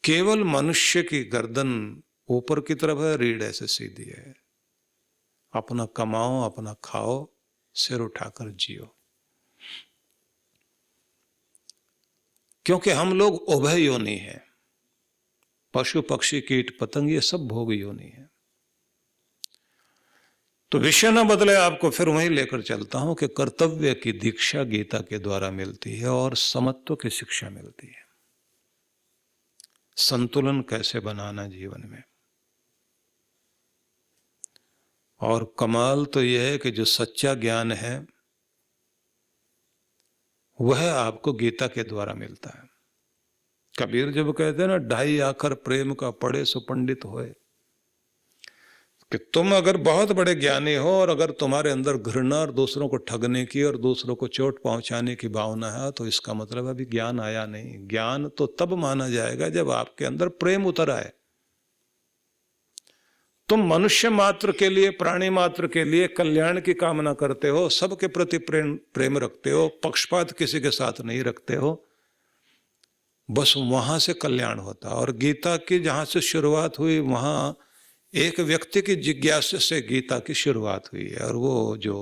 केवल मनुष्य की गर्दन ऊपर की तरफ है, रीढ़ ऐसे सीधी है। अपना कमाओ, अपना खाओ, सिर उठाकर जियो। क्योंकि हम लोग उभय योनि हैं। पशु पक्षी कीट पतंग ये सब भोग योनि है। तो विषय न बदले, आपको फिर वहीं लेकर चलता हूं कि कर्तव्य की दीक्षा गीता के द्वारा मिलती है और समत्व की शिक्षा मिलती है। संतुलन कैसे बनाना जीवन में। और कमाल तो यह है कि जो सच्चा ज्ञान है वह आपको गीता के द्वारा मिलता है। कबीर जब कहते हैं ना, 2.5 आखर प्रेम का पढ़े सो पंडित होए, कि तुम अगर बहुत बड़े ज्ञानी हो और अगर तुम्हारे अंदर घृणा और दूसरों को ठगने की और दूसरों को चोट पहुंचाने की भावना है, तो इसका मतलब अभी ज्ञान आया नहीं। ज्ञान तो तब माना जाएगा जब आपके अंदर प्रेम उतर आए। तुम मनुष्य मात्र के लिए, प्राणी मात्र के लिए कल्याण की कामना करते हो, सबके प्रति प्रेम रखते हो, पक्षपात किसी के साथ नहीं रखते हो, बस वहां से कल्याण होता। और गीता की जहां से शुरुआत हुई, वहां एक व्यक्ति की जिज्ञासा से गीता की शुरुआत हुई है। और वो जो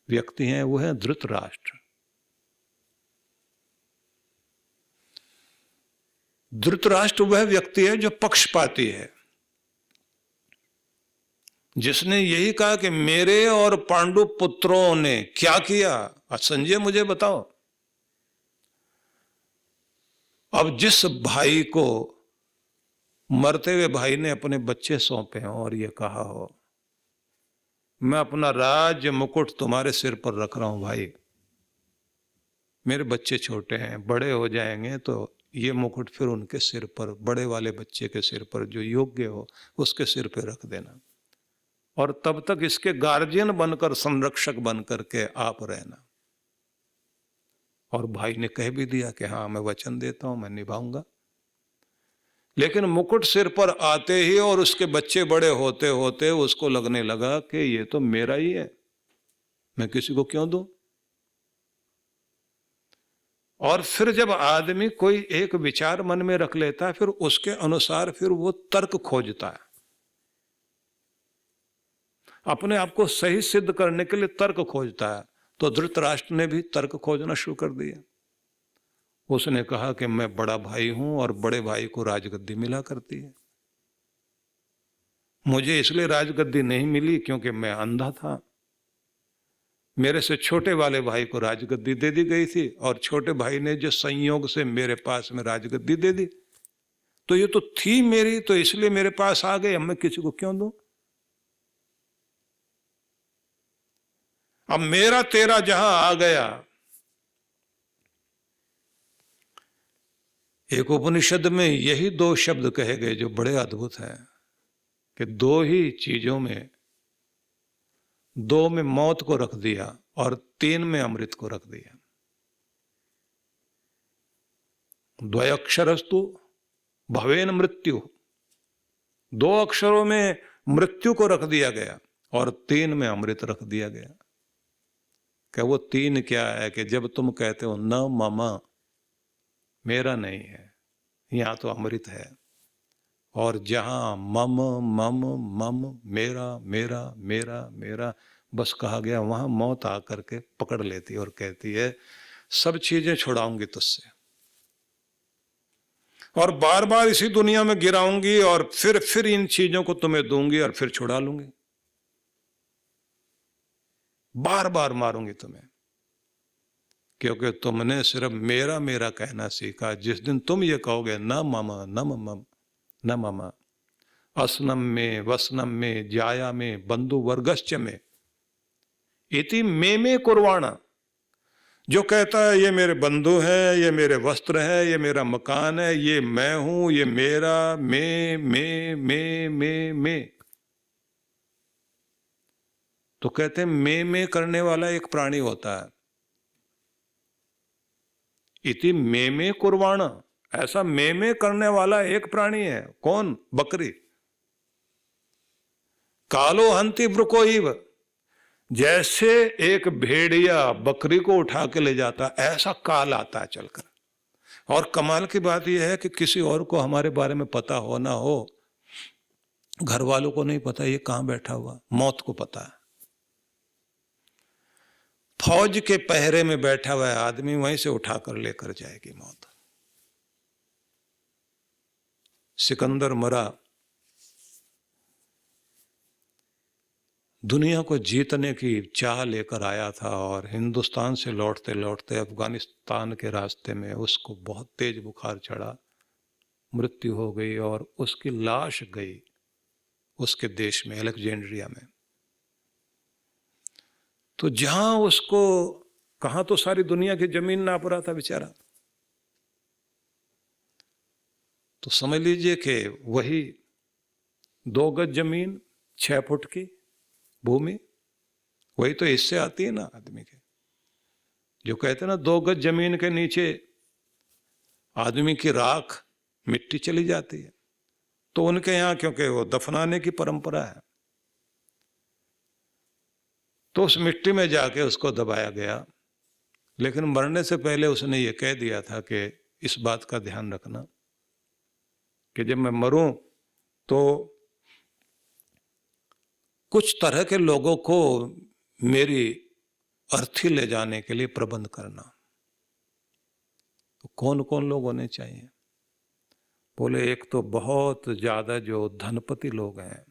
व्यक्ति हैं वो है धृतराष्ट्र। धृतराष्ट्र वह व्यक्ति है जो पक्षपाती है, जिसने यही कहा कि मेरे और पांडु पुत्रों ने क्या किया, संजय मुझे बताओ। अब जिस भाई को मरते हुए भाई ने अपने बच्चे सौंपे हों और ये कहा हो, मैं अपना राज्य मुकुट तुम्हारे सिर पर रख रहा हूं भाई, मेरे बच्चे छोटे हैं, बड़े हो जाएंगे तो ये मुकुट फिर उनके सिर पर, बड़े वाले बच्चे के सिर पर, जो योग्य हो उसके सिर पर रख देना, और तब तक इसके गार्जियन बनकर, संरक्षक बनकर के आप रहना। और भाई ने कह भी दिया कि हाँ मैं वचन देता हूं, मैं निभाऊंगा। लेकिन मुकुट सिर पर आते ही और उसके बच्चे बड़े होते होते उसको लगने लगा कि ये तो मेरा ही है, मैं किसी को क्यों दूं। और फिर जब आदमी कोई एक विचार मन में रख लेता है, फिर उसके अनुसार फिर वो तर्क खोजता है, अपने आप को सही सिद्ध करने के लिए तर्क खोजता है। तो धृतराष्ट्र ने भी तर्क खोजना शुरू कर दिया। उसने कहा कि मैं बड़ा भाई हूं और बड़े भाई को राजगद्दी मिला करती है, मुझे इसलिए राजगद्दी नहीं मिली क्योंकि मैं अंधा था, मेरे से छोटे वाले भाई को राजगद्दी दे दी गई थी, और छोटे भाई ने जो संयोग से मेरे पास में राजगद्दी दे दी, तो ये तो थी मेरी, तो इसलिए मेरे पास आ गई, अब मैं किसी को क्यों दूं। अब मेरा तेरा जहां आ गया। एक उपनिषद में यही 2 शब्द कहे गए जो बड़े अद्भुत हैं, कि 2 ही चीजों में, 2 में मौत को रख दिया और 3 में अमृत को रख दिया। द्वयक्षरस्तु भवेन मृत्यु, 2 अक्षरों में मृत्यु को रख दिया गया और 3 में अमृत रख दिया गया। क्या वो 3 क्या है कि जब तुम कहते हो न ममा, मेरा नहीं है, यहां तो अमृत है, और जहां मम मम मम, मेरा मेरा मेरा मेरा बस कहा गया, वहां मौत आकर के पकड़ लेती और कहती है सब चीजें छुड़ाऊंगी तुझसे, और बार बार इसी दुनिया में गिराऊंगी, और फिर इन चीजों को तुम्हें दूंगी और फिर छुड़ा लूंगी, बार बार मारूंगी तुम्हें, क्योंकि तुमने सिर्फ मेरा मेरा कहना सीखा। जिस दिन तुम ये कहोगे न मम न मम न मम, असनम में वसनम में जाया में बंधु वर्गश्च में, इति में कुर्वाणा, जो कहता है ये मेरे बंधु हैं, ये मेरे वस्त्र है, ये मेरा मकान है, ये मैं हूं, ये मेरा, मैं, तो कहते हैं मैं करने वाला एक प्राणी होता है। इति में कुर्वाणा, ऐसा मैं करने वाला एक प्राणी है। कौन? बकरी। कालो हंति ब्रुकोइव, जैसे एक भेड़िया बकरी को उठा के ले जाता, ऐसा काल आता है चलकर। और कमाल की बात यह है कि किसी और को हमारे बारे में पता हो ना हो, घर वालों को नहीं पता ये कहां बैठा हुआ, मौत को पता है। फौज के पहरे में बैठा हुआ आदमी वहीं से उठाकर लेकर जाएगी मौत। सिकंदर मरा, दुनिया को जीतने की चाह लेकर आया था और हिंदुस्तान से लौटते लौटते अफगानिस्तान के रास्ते में उसको बहुत तेज बुखार चढ़ा, मृत्यु हो गई और उसकी लाश गई उसके देश में, अलेक्जेंड्रिया में। तो जहां उसको, कहां तो सारी दुनिया की जमीन नाप रहा था बेचारा, तो समझ लीजिए कि वही 2 गज जमीन 6 फुट की भूमि, वही तो इससे आती है ना आदमी के, जो कहते हैं ना 2 गज जमीन के नीचे आदमी की राख मिट्टी चली जाती है। तो उनके यहां क्योंकि वो दफनाने की परंपरा है, तो उस मिट्टी में जाके उसको दबाया गया। लेकिन मरने से पहले उसने ये कह दिया था कि इस बात का ध्यान रखना कि जब मैं मरूं तो कुछ तरह के लोगों को मेरी अर्थी ले जाने के लिए प्रबंध करना। तो कौन कौन लोग होने चाहिए? बोले एक तो बहुत ज्यादा जो धनपति लोग हैं,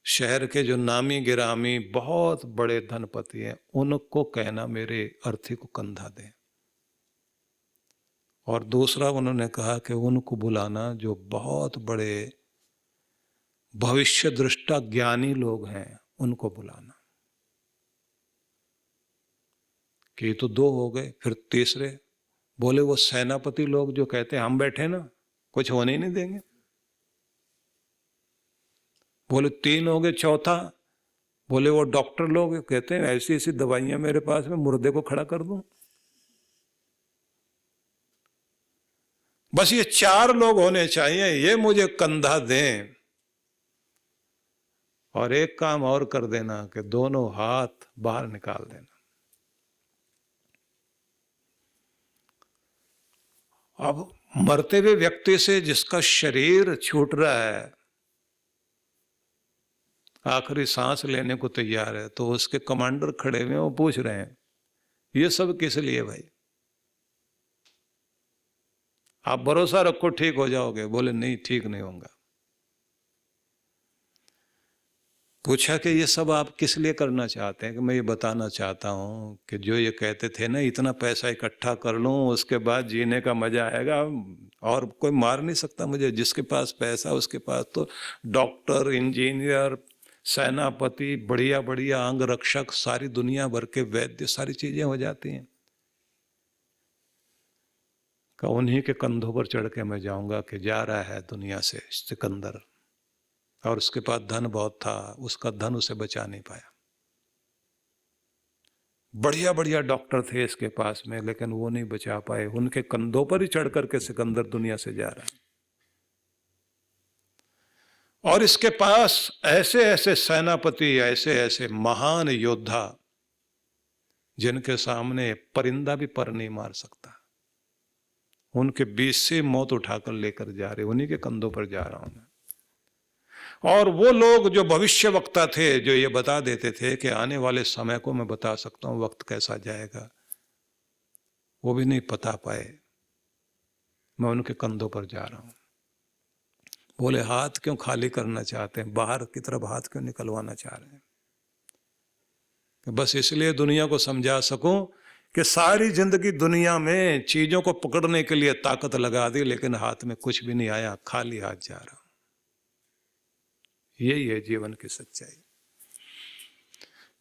शहर के जो नामी गिरामी बहुत बड़े धनपति हैं, उनको कहना मेरे अर्थी को कंधा दें। और दूसरा उन्होंने कहा कि उनको बुलाना जो बहुत बड़े भविष्य दृष्टा ज्ञानी लोग हैं, उनको बुलाना। कि तो 2 हो गए, फिर तीसरे बोले वो सेनापति लोग जो कहते हैं हम बैठे ना, कुछ होने ही नहीं देंगे। बोले 3 हो गए, चौथा बोले वो डॉक्टर लोग कहते हैं ऐसी ऐसी दवाइयां मेरे पास में, मुर्दे को खड़ा कर दूं। बस ये 4 लोग होने चाहिए, ये मुझे कंधा दें। और एक काम और कर देना कि दोनों हाथ बाहर निकाल देना। अब मरते हुए व्यक्ति से जिसका शरीर छूट रहा है, आखिरी सांस लेने को तैयार है, तो उसके कमांडर खड़े हुए, वो पूछ रहे हैं ये सब किस लिए भाई? आप भरोसा रखो ठीक हो जाओगे। बोले नहीं, ठीक नहीं होगा। पूछा कि ये सब आप किस लिए करना चाहते हैं? कि मैं ये बताना चाहता हूं कि जो ये कहते थे ना इतना पैसा इकट्ठा कर लूं उसके बाद जीने का मजा आएगा, और कोई मार नहीं सकता मुझे। जिसके पास पैसा उसके पास तो डॉक्टर, इंजीनियर, सेनापति, बढ़िया बढ़िया अंग रक्षक, सारी दुनिया भर के वैद्य, सारी चीजें हो जाती हैं। का उन्हीं के कंधों पर चढ़ के मैं जाऊंगा कि जा रहा है दुनिया से सिकंदर, और उसके पास धन बहुत था, उसका धन उसे बचा नहीं पाया। बढ़िया बढ़िया डॉक्टर थे इसके पास में, लेकिन वो नहीं बचा पाए। उनके कंधों पर ही चढ़ करके सिकंदर दुनिया से जा रहा है। और इसके पास ऐसे ऐसे सेनापति, ऐसे ऐसे महान योद्धा जिनके सामने परिंदा भी पर नहीं मार सकता, उनके बीच से मौत उठाकर लेकर जा रहे, उन्हीं के कंधों पर जा रहा हूं मैं। और वो लोग जो भविष्य वक्ता थे, जो ये बता देते थे कि आने वाले समय को मैं बता सकता हूं, वक्त कैसा जाएगा, वो भी नहीं बता पाए। मैं उनके कंधों पर जा रहा हूं। बोले हाथ क्यों खाली करना चाहते हैं, बाहर की तरफ हाथ क्यों निकलवाना चाह रहे हैं? कि बस इसलिए दुनिया को समझा सकूं कि सारी जिंदगी दुनिया में चीजों को पकड़ने के लिए ताकत लगा दी, लेकिन हाथ में कुछ भी नहीं आया, खाली हाथ जा रहा। यही है जीवन की सच्चाई।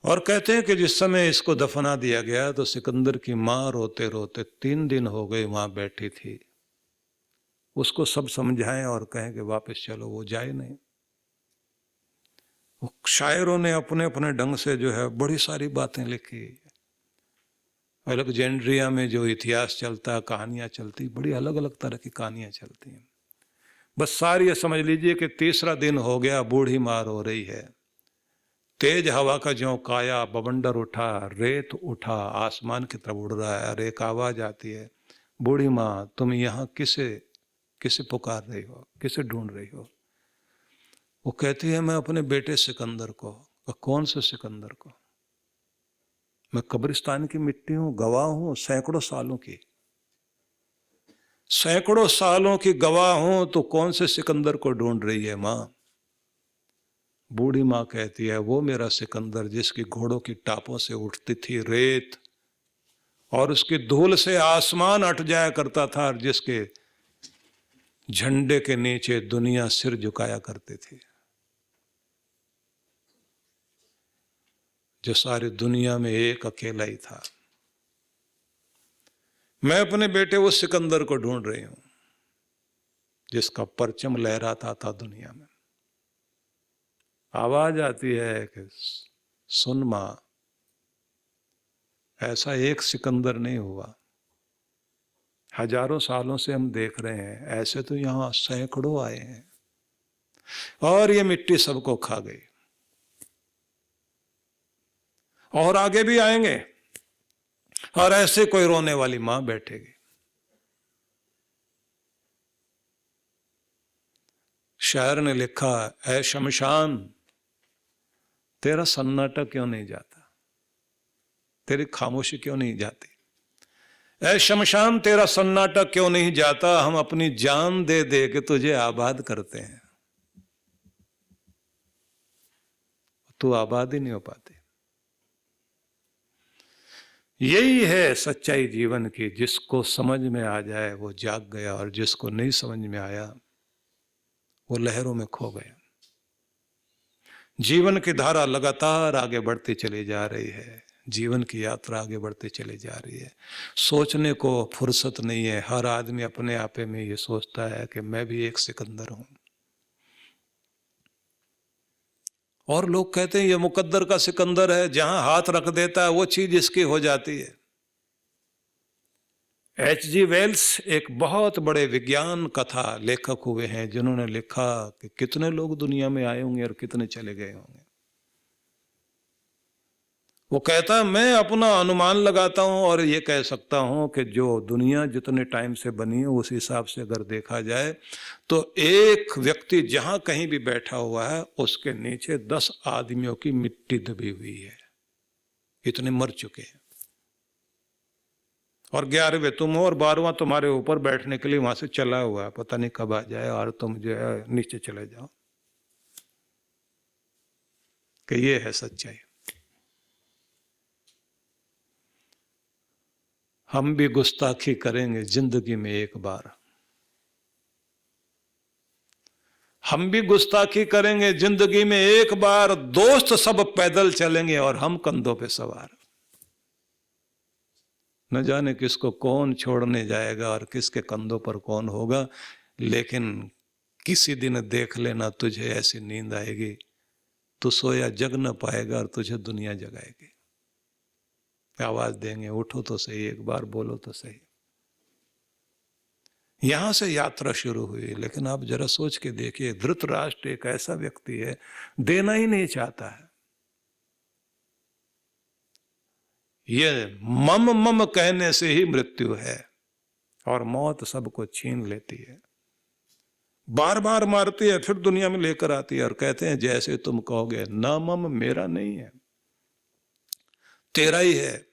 और कहते हैं कि जिस समय इसको दफना दिया गया तो सिकंदर की मां रोते रोते 3 दिन हो गए वहां बैठी थी। उसको सब समझाएं और कहें कि वापस चलो, वो जाए नहीं। वो शायरों ने अपने अपने ढंग से जो है बड़ी सारी बातें लिखी। अलेक्जेंड्रिया में जो इतिहास चलता, कहानियां चलती, बड़ी अलग अलग तरह की कहानियां चलती हैं। बस सारी ये समझ लीजिए कि तीसरा दिन हो गया, बूढ़ी मार हो रही है, तेज हवा का ज्यों काया, बवंडर उठा, रेत उठा, आसमान की तरफ उड़ रहा है। और एक आवाज आती है, बूढ़ी माँ तुम यहाँ किसे किसे पुकार रही हो, किसे ढूंढ रही हो? वो कहती है मैं अपने बेटे सिकंदर को। कौन से सिकंदर को? मैं कब्रिस्तान की मिट्टी हूं, गवाह हूं सैकड़ों सालों की, सैकड़ों सालों की गवाह हूं, तो कौन से सिकंदर को ढूंढ रही है मां? बूढ़ी मां कहती है वो मेरा सिकंदर जिसकी घोड़ों की टापों से उठती थी रेत और उसकी धूल से आसमान अट जाया करता था, और जिसके झंडे के नीचे दुनिया सिर झुकाया करती थी, जो सारी दुनिया में एक अकेला ही था। मैं अपने बेटे उस सिकंदर को ढूंढ रही हूं जिसका परचम लहराता था दुनिया में। आवाज आती है कि सुन मां, ऐसा एक सिकंदर नहीं हुआ, हजारों सालों से हम देख रहे हैं, ऐसे तो यहां सैकड़ों आए हैं और ये मिट्टी सबको खा गई, और आगे भी आएंगे, और ऐसे कोई रोने वाली मां बैठेगी। शायर ने लिखा, ऐ शमशान तेरा सन्नाटा क्यों नहीं जाता, तेरी खामोशी क्यों नहीं जाती? ऐ शमशान तेरा सन्नाटा क्यों नहीं जाता, हम अपनी जान दे दे के तुझे आबाद करते हैं, तू आबाद ही नहीं हो पाती। यही है सच्चाई जीवन की, जिसको समझ में आ जाए वो जाग गया, और जिसको नहीं समझ में आया वो लहरों में खो गया। जीवन की धारा लगातार आगे बढ़ती चली जा रही है, जीवन की यात्रा आगे बढ़ती चली जा रही है। सोचने को फुर्सत नहीं है, हर आदमी अपने आपे में ये सोचता है कि मैं भी एक सिकंदर हूं। और लोग कहते हैं ये मुकद्दर का सिकंदर है, जहां हाथ रख देता है वो चीज इसकी हो जाती है। H.G. वेल्स एक बहुत बड़े विज्ञान कथा लेखक हुए हैं, जिन्होंने लिखा कि कितने लोग दुनिया में आए होंगे और कितने चले गए होंगे। वो कहता है मैं अपना अनुमान लगाता हूं और ये कह सकता हूं कि जो दुनिया जितने टाइम से बनी है उस हिसाब से अगर देखा जाए तो एक व्यक्ति जहां कहीं भी बैठा हुआ है उसके नीचे 10 आदमियों की मिट्टी दबी हुई है, इतने मर चुके हैं। और 11वें तुम हो और 12वां तुम्हारे ऊपर बैठने के लिए वहां से चला हुआ है, पता नहीं कब आ जाए और तुम जो है नीचे चले जाओ। कि ये है सच्चाई। हम भी गुस्ताखी करेंगे जिंदगी में एक बार, हम भी गुस्ताखी करेंगे जिंदगी में एक बार, दोस्त सब पैदल चलेंगे और हम कंधों पे सवार। न जाने किसको कौन छोड़ने जाएगा और किसके कंधों पर कौन होगा, लेकिन किसी दिन देख लेना तुझे ऐसी नींद आएगी, तू सोया जग न पाएगा और तुझे दुनिया जगाएगी। आवाज देंगे उठो तो सही, एक बार बोलो तो सही। यहां से यात्रा शुरू हुई, लेकिन आप जरा सोच के देखिए, धृतराष्ट्र एक ऐसा व्यक्ति है देना ही नहीं चाहता है। ये मम मम कहने से ही मृत्यु है, और मौत सबको छीन लेती है, बार बार मारती है, फिर दुनिया में लेकर आती है। और कहते हैं जैसे तुम कहोगे, ना मम मेरा नहीं है, तेरा ही है।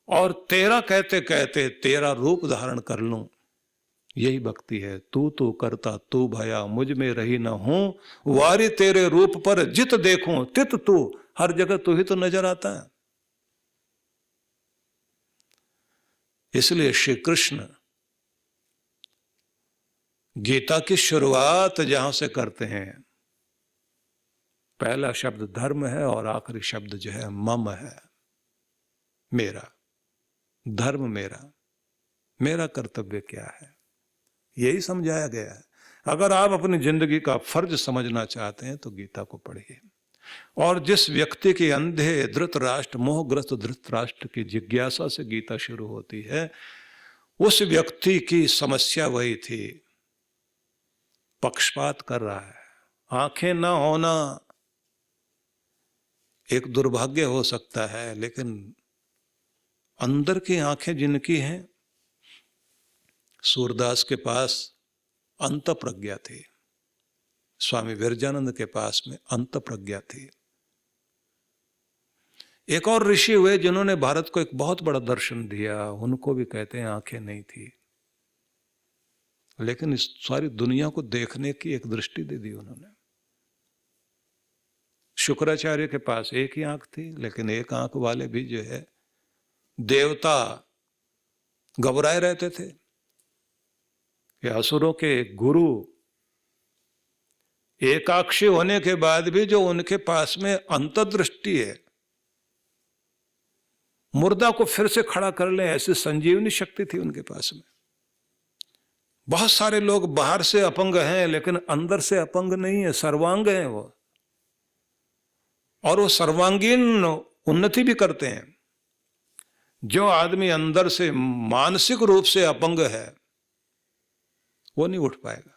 और तेरा कहते कहते तेरा रूप धारण कर लूं, यही भक्ति है। तू तू करता तू भया, मुझ में रही न हूं, वारी तेरे रूप पर जित देखूं तित तू, हर जगह तू ही तो नजर आता है। इसलिए श्री कृष्ण गीता की शुरुआत जहां से करते हैं, पहला शब्द धर्म है और आखिरी शब्द जो है मम है, मेरा धर्म, मेरा कर्तव्य क्या है, यही समझाया गया है। अगर आप अपनी जिंदगी का फर्ज समझना चाहते हैं तो गीता को पढ़िए। और जिस व्यक्ति के अंधे धृतराष्ट्र, मोहग्रस्त धृतराष्ट्र की जिज्ञासा से गीता शुरू होती है, उस व्यक्ति की समस्या वही थी, पक्षपात कर रहा है, आंखें ना होना एक दुर्भाग्य हो सकता है, लेकिन अंदर की आंखें जिनकी हैं, सूरदास के पास अंत प्रज्ञा थी, स्वामी विरजानंद के पास में अंत प्रज्ञा थी। एक और ऋषि हुए जिन्होंने भारत को एक बहुत बड़ा दर्शन दिया, उनको भी कहते हैं आंखें नहीं थी, लेकिन इस सारी दुनिया को देखने की एक दृष्टि दे दी उन्होंने। शुक्राचार्य के पास एक ही आंख थी, लेकिन एक आंख वाले भी जो है देवता घबराए रहते थे कि असुरों के गुरु एकाक्षी होने के बाद भी जो उनके पास में अंतर्दृष्टि है, मुर्दा को फिर से खड़ा कर ले ऐसी संजीवनी शक्ति थी उनके पास में। बहुत सारे लोग बाहर से अपंग हैं, लेकिन अंदर से अपंग नहीं है, सर्वांग हैं वो, और वो सर्वांगीण उन्नति भी करते हैं। जो आदमी अंदर से मानसिक रूप से अपंग है वो नहीं उठ पाएगा।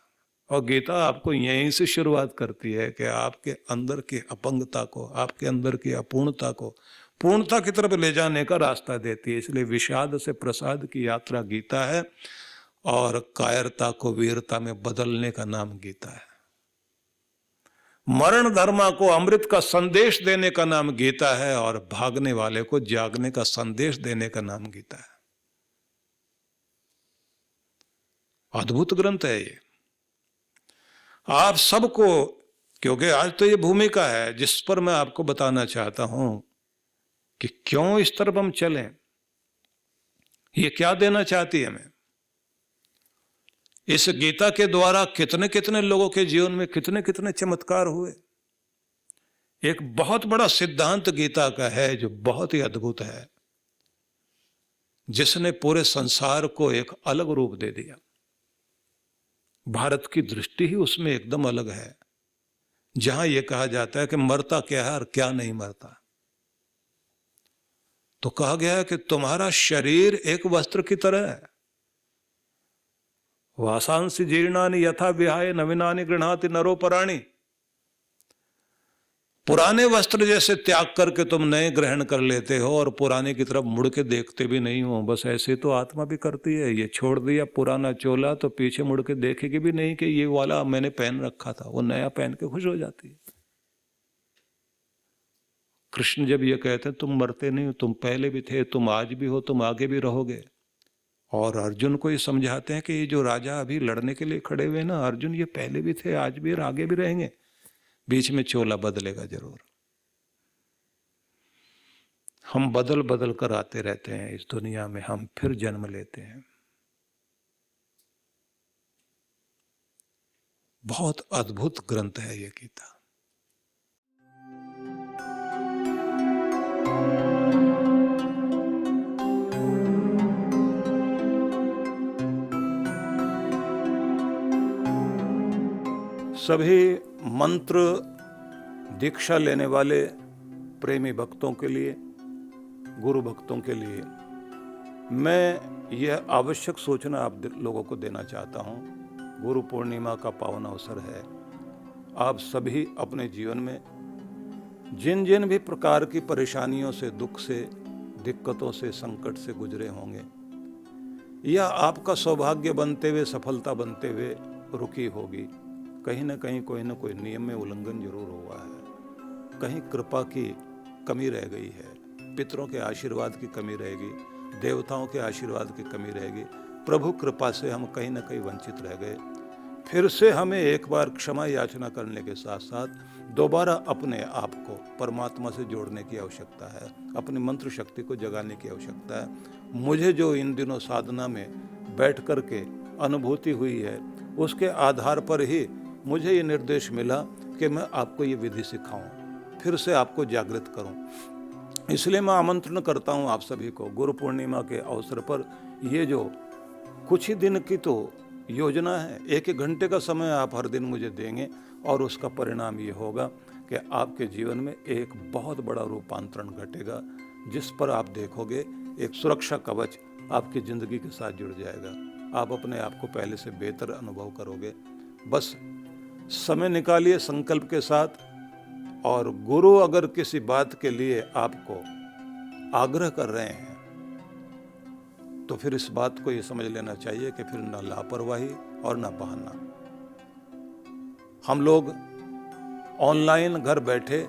और गीता आपको यहीं से शुरुआत करती है कि आपके अंदर की अपंगता को, आपके अंदर की अपूर्णता को पूर्णता की तरफ ले जाने का रास्ता देती है। इसलिए विषाद से प्रसाद की यात्रा गीता है, और कायरता को वीरता में बदलने का नाम गीता है। मरण धर्मा को अमृत का संदेश देने का नाम गीता है, और भागने वाले को जागने का संदेश देने का नाम गीता है। अद्भुत ग्रंथ है ये। आप सबको, क्योंकि आज तो ये भूमिका है जिस पर मैं आपको बताना चाहता हूं कि क्यों इस तरफ हम चलें, ये क्या देना चाहती है हमें। इस गीता के द्वारा कितने कितने लोगों के जीवन में कितने कितने चमत्कार हुए। एक बहुत बड़ा सिद्धांत गीता का है जो बहुत ही अद्भुत है, जिसने पूरे संसार को एक अलग रूप दे दिया। भारत की दृष्टि ही उसमें एकदम अलग है, जहां यह कहा जाता है कि मरता क्या है और क्या नहीं मरता। तो कहा गया है कि तुम्हारा शरीर एक वस्त्र की तरह है। वासांसि जीर्णानि यथा विहाय नवीनानि गृह्णाति नरो पराणि। पुराने वस्त्र जैसे त्याग करके तुम नए ग्रहण कर लेते हो और पुराने की तरफ मुड़ के देखते भी नहीं हो, बस ऐसे तो आत्मा भी करती है। ये छोड़ दिया पुराना चोला तो पीछे मुड़ के देखेगी भी नहीं कि ये वाला मैंने पहन रखा था, वो नया पहन के खुश हो जाती है। कृष्ण जब ये कहते हैं तुम मरते नहीं हो, तुम पहले भी थे, तुम आज भी हो, तुम आगे भी रहोगे। और अर्जुन को ये समझाते हैं कि ये जो राजा अभी लड़ने के लिए खड़े हुए ना, अर्जुन ये पहले भी थे, आज भी और आगे भी रहेंगे। बीच में चोला बदलेगा जरूर। हम बदल बदल कर आते रहते हैं इस दुनिया में, हम फिर जन्म लेते हैं। बहुत अद्भुत ग्रंथ है ये गीता। सभी मंत्र दीक्षा लेने वाले प्रेमी भक्तों के लिए, गुरु भक्तों के लिए मैं यह आवश्यक सूचना आप लोगों को देना चाहता हूँ। गुरु पूर्णिमा का पावन अवसर है। आप सभी अपने जीवन में जिन जिन भी प्रकार की परेशानियों से, दुख से, दिक्कतों से, संकट से गुजरे होंगे, यह आपका सौभाग्य बनते हुए, सफलता बनते हुए रुकी होगी। कहीं ना कहीं कोई ना कोई नियम में उल्लंघन जरूर हुआ है, कहीं कृपा की कमी रह गई है, पितरों के आशीर्वाद की कमी रहेगी, देवताओं के आशीर्वाद की कमी रहेगी। प्रभु कृपा से हम कहीं ना कहीं वंचित रह गए। फिर से हमें एक बार क्षमा याचना करने के साथ साथ दोबारा अपने आप को परमात्मा से जोड़ने की आवश्यकता है, अपनी मंत्र शक्ति को जगाने की आवश्यकता है। मुझे जो इन दिनों साधना में बैठ कर के अनुभूति हुई है, उसके आधार पर ही मुझे ये निर्देश मिला कि मैं आपको ये विधि सिखाऊं, फिर से आपको जागृत करूं। इसलिए मैं आमंत्रण करता हूं आप सभी को, गुरु पूर्णिमा के अवसर पर ये जो कुछ ही दिन की तो योजना है, 1-1 घंटे का समय आप हर दिन मुझे देंगे, और उसका परिणाम ये होगा कि आपके जीवन में एक बहुत बड़ा रूपांतरण घटेगा, जिस पर आप देखोगे एक सुरक्षा कवच आपकी ज़िंदगी के साथ जुड़ जाएगा। आप अपने आप को पहले से बेहतर अनुभव करोगे। बस समय निकालिए संकल्प के साथ, और गुरु अगर किसी बात के लिए आपको आग्रह कर रहे हैं तो फिर इस बात को ये समझ लेना चाहिए कि फिर ना लापरवाही और ना बहाना। हम लोग ऑनलाइन घर बैठे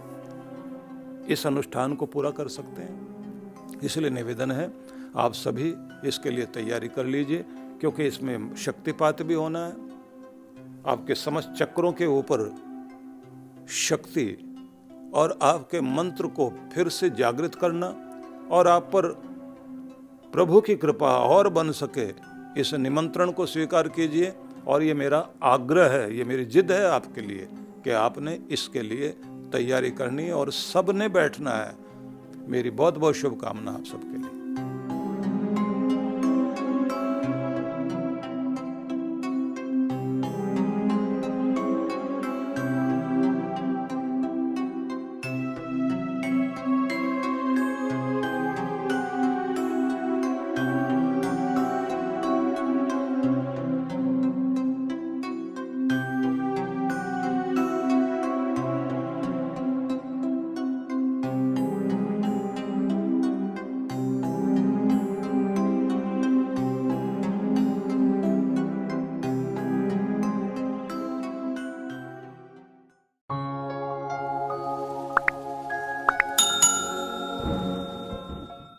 इस अनुष्ठान को पूरा कर सकते हैं, इसलिए निवेदन है आप सभी इसके लिए तैयारी कर लीजिए, क्योंकि इसमें शक्तिपात भी होना है। आपके समस्त चक्रों के ऊपर शक्ति और आपके मंत्र को फिर से जागृत करना और आप पर प्रभु की कृपा और बन सके, इस निमंत्रण को स्वीकार कीजिए। और ये मेरा आग्रह है, ये मेरी जिद है आपके लिए कि आपने इसके लिए तैयारी करनी है और सबने बैठना है। मेरी बहुत बहुत शुभकामना आप सबके लिए।